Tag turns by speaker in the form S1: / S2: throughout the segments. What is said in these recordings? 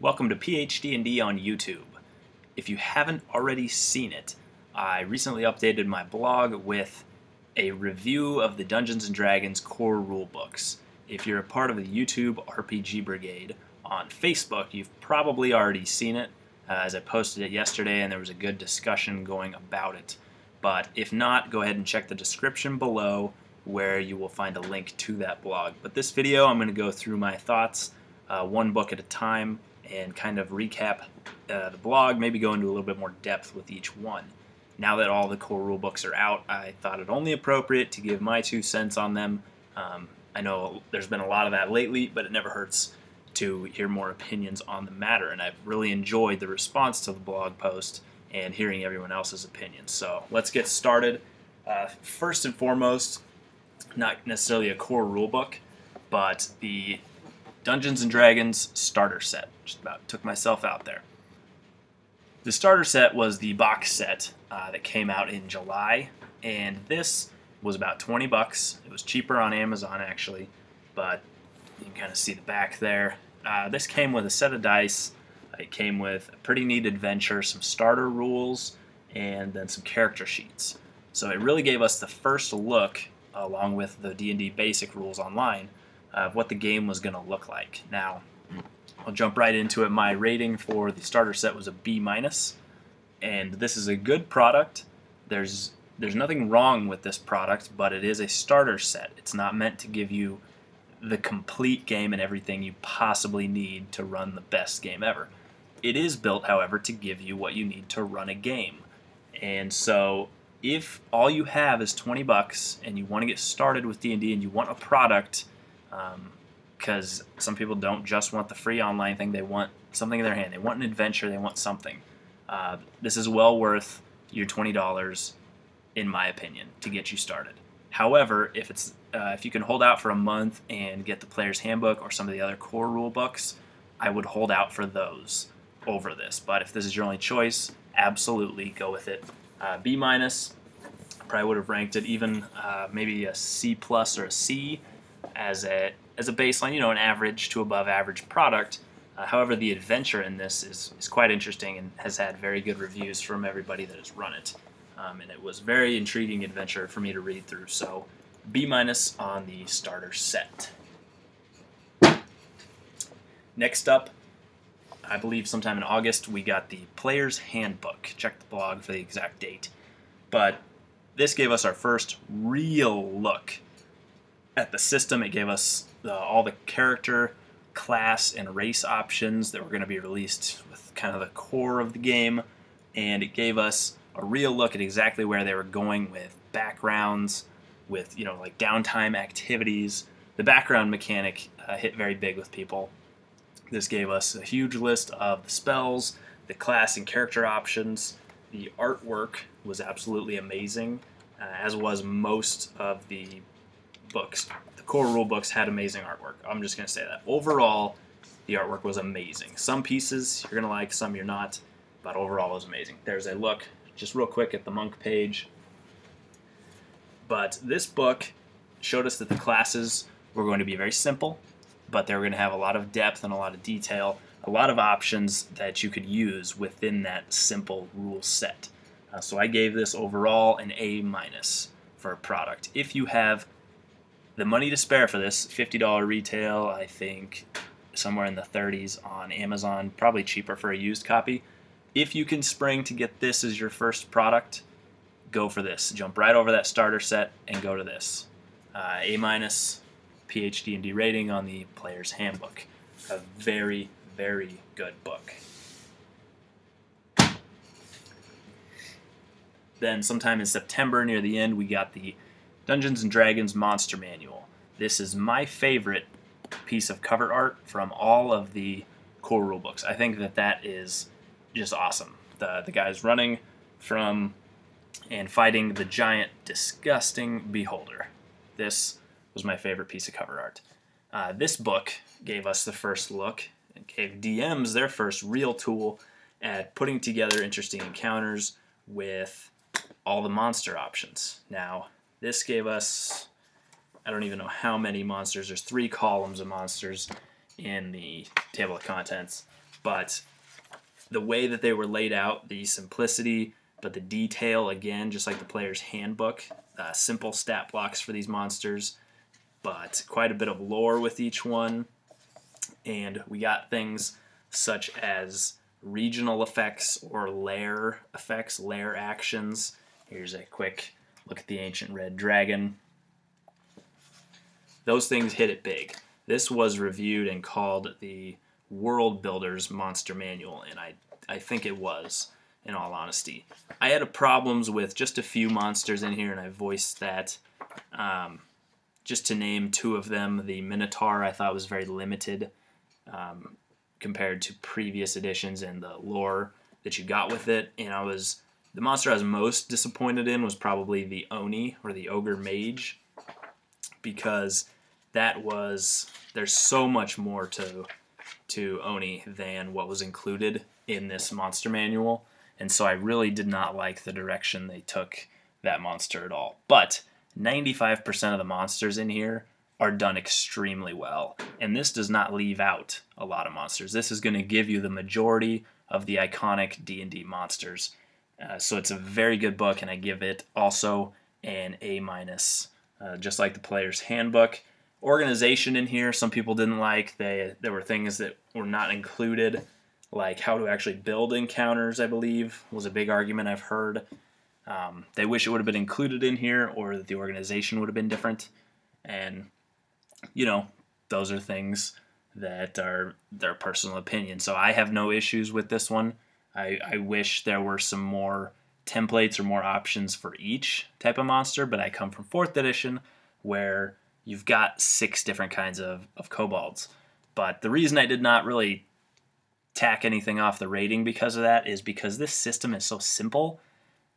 S1: Welcome to PhD&D on YouTube. If you haven't already seen it, I recently updated my blog with a review of the Dungeons & Dragons core rulebooks. If you're a part of the YouTube RPG Brigade on Facebook, you've probably already seen it, as I posted it yesterday and there was a good discussion going about it. But if not, go ahead and check the description below where you will find a link to that blog. But this video, I'm going to go through my thoughts one book at a time and kind of recap the blog, maybe go into a little bit more depth with each one. Now that all the core rulebooks are out, I thought it only appropriate to give my 2 cents on them. I know there's been a lot of that lately, but it never hurts to hear more opinions on the matter, and I've really enjoyed the response to the blog post and hearing everyone else's opinions. So let's get started. First and foremost, not necessarily a core rulebook, but the Dungeons & Dragons starter set. Just about took myself out there. The starter set was the box set that came out in July, and this was about 20 bucks. It was cheaper on Amazon actually, but you can kind of see the back there. This came with a set of dice. It came with a pretty neat adventure, some starter rules, and then some character sheets. So it really gave us the first look, along with the D&D basic rules online, of what the game was going to look like. Now, I'll jump right into it. My rating for the starter set was a B-, and this is a good product. There's nothing wrong with this product, but it is a starter set. It's not meant to give you the complete game and everything you possibly need to run the best game ever. It is built, however, to give you what you need to run a game. And so if all you have is 20 bucks and you want to get started with D&D and you want a product, because some people don't just want the free online thing, they want something in their hand, they want an adventure, they want something. This is well worth your $20, in my opinion, to get you started. However, if you can hold out for a month and get the Player's Handbook or some of the other core rule books, I would hold out for those over this. But if this is your only choice, absolutely go with it. B-, probably would have ranked it even maybe a C+ or a C as a baseline, an average to above average product. However, the adventure in this is quite interesting and has had very good reviews from everybody that has run it. And it was a very intriguing adventure for me to read through. So B- on the starter set. Next up, I believe sometime in August, we got the Player's Handbook. Check the blog for the exact date. But this gave us our first real look at the system. It gave us all the character, class, and race options that were going to be released with kind of the core of the game. And it gave us a real look at exactly where they were going with backgrounds, with like downtime activities. The background mechanic hit very big with people. This gave us a huge list of the spells, the class and character options. The artwork was absolutely amazing, as was most of the books. The core rule books had amazing artwork. I'm just going to say that. Overall, the artwork was amazing. Some pieces you're going to like, some you're not, but overall it was amazing. There's a look, just real quick, at the monk page. But this book showed us that the classes were going to be very simple, but they were going to have a lot of depth and a lot of detail, a lot of options that you could use within that simple rule set. So I gave this overall an A- for a product. If you have the money to spare for this, $50 retail, I think somewhere in the 30s on Amazon, probably cheaper for a used copy. If you can spring to get this as your first product, go for this. Jump right over that starter set and go to this. A-, PhD&D rating on the Player's Handbook. A very, very good book. Then sometime in September, near the end, we got the Dungeons & Dragons Monster Manual. This is my favorite piece of cover art from all of the core rulebooks. I think that is just awesome. The guys running from and fighting the giant, disgusting beholder. This was my favorite piece of cover art. This book gave us the first look and gave DMs their first real tool at putting together interesting encounters with all the monster options. Now, this gave us, I don't even know how many monsters. There's 3 columns of monsters in the table of contents. but the way that they were laid out, the simplicity, but the detail, again, just like the player's handbook, simple stat blocks for these monsters, but quite a bit of lore with each one. And we got things such as regional effects or lair effects, lair actions. Here's a quick look at the Ancient Red Dragon. Those things hit it big. This was reviewed and called the World Builder's Monster Manual, and I think it was, in all honesty. I had problems with just a few monsters in here, and I voiced that. Just to name two of them, the Minotaur I thought was very limited compared to previous editions and the lore that you got with it. And the monster I was most disappointed in was probably the Oni, or the Ogre Mage, because there's so much more to Oni than what was included in this monster manual, and so I really did not like the direction they took that monster at all. But 95% of the monsters in here are done extremely well, and this does not leave out a lot of monsters. This is going to give you the majority of the iconic D&D monsters. So it's a very good book, and I give it also an A-, just like the player's handbook. Organization in here, some people didn't like. There were things that were not included, like how to actually build encounters, I believe, was a big argument I've heard. They wish it would have been included in here, or that the organization would have been different. And, you know, those are things that are their personal opinion. So I have no issues with this one. I wish there were some more templates or more options for each type of monster, but I come from 4th edition, where you've got 6 different kinds of kobolds. But the reason I did not really tack anything off the rating because of that is because this system is so simple.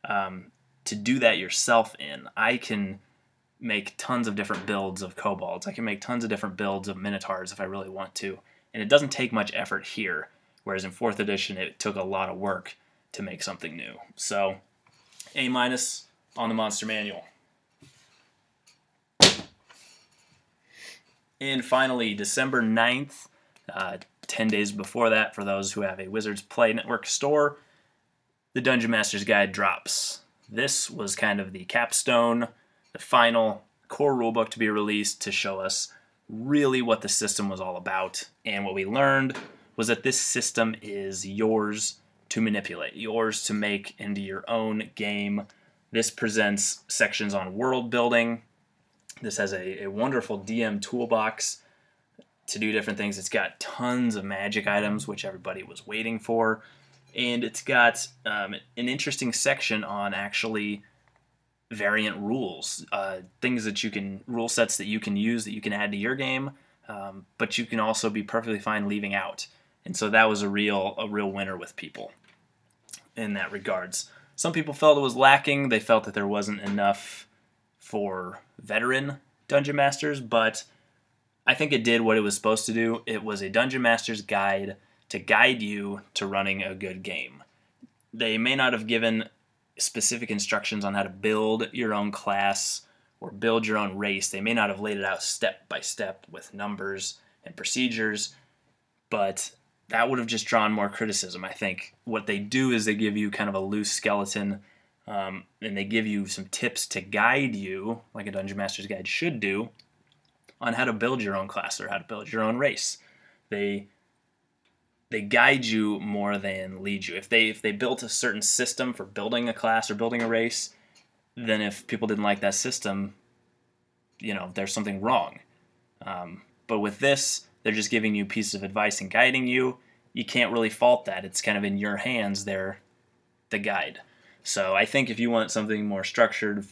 S1: To do that yourself I can make tons of different builds of kobolds. I can make tons of different builds of minotaurs if I really want to. And it doesn't take much effort here, whereas in 4th edition it took a lot of work to make something new. So, A- on the monster manual. And finally, December 9th, 10 days before that, for those who have a Wizards Play Network store, the Dungeon Master's Guide drops. This was kind of the capstone, the final core rulebook to be released to show us really what the system was all about. And what we learned was that this system is yours to manipulate, yours to make into your own game. This presents sections on world building. This has a wonderful DM toolbox to do different things. It's got tons of magic items, which everybody was waiting for. And it's got an interesting section on actually variant rules, things that rule sets that you can use, that you can add to your game, but you can also be perfectly fine leaving out. And so that was a real winner with people in that regards. Some people felt it was lacking. They felt that there wasn't enough for veteran Dungeon Masters, but I think it did what it was supposed to do. It was a Dungeon Master's guide to guide you to running a good game. They may not have given specific instructions on how to build your own class or build your own race. They may not have laid it out step by step with numbers and procedures, but that would have just drawn more criticism. I think what they do is they give you kind of a loose skeleton, and they give you some tips to guide you, like a Dungeon Master's Guide should do, on how to build your own class or how to build your own race. They guide you more than lead you. If they built a certain system for building a class or building a race, then if people didn't like that system, there's something wrong. But with this, they're just giving you pieces of advice and guiding you. You can't really fault that. It's kind of in your hands. They're the guide. So I think if you want something more structured,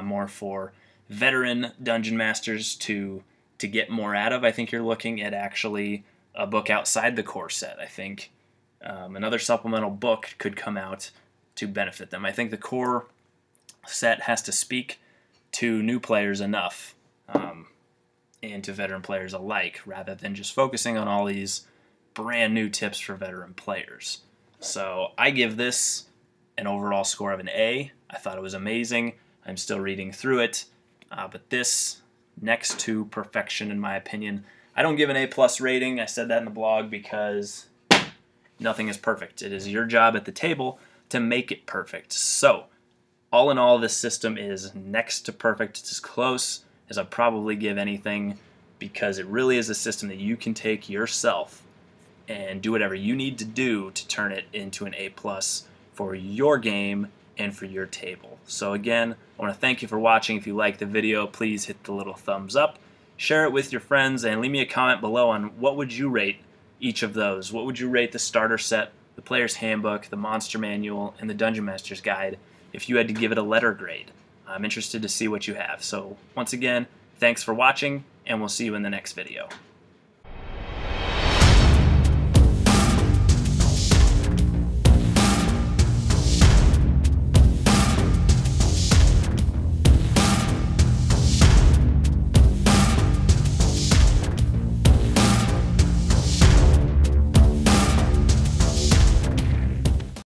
S1: more for veteran dungeon masters to get more out of, I think you're looking at actually a book outside the core set. I think another supplemental book could come out to benefit them. I think the core set has to speak to new players enough, and to veteran players alike, rather than just focusing on all these brand new tips for veteran players. So I give this an overall score of an A. I thought it was amazing. I'm still reading through it, but this, next to perfection in my opinion. I don't give an A+ rating. I said that in the blog because Nothing is perfect. It is your job at the table to make it perfect. So, all in all, this system is next to perfect. It's as close as I'll probably give anything, because it really is a system that you can take yourself and do whatever you need to do to turn it into an A+ for your game and for your table. So again, I want to thank you for watching. If you like the video, please hit the little thumbs up, share it with your friends, and leave me a comment below on what would you rate each of those. What would you rate the starter set, the player's handbook, the monster manual, and the dungeon master's guide if you had to give it a letter grade? I'm interested to see what you have. So once again, thanks for watching, and we'll see you in the next video.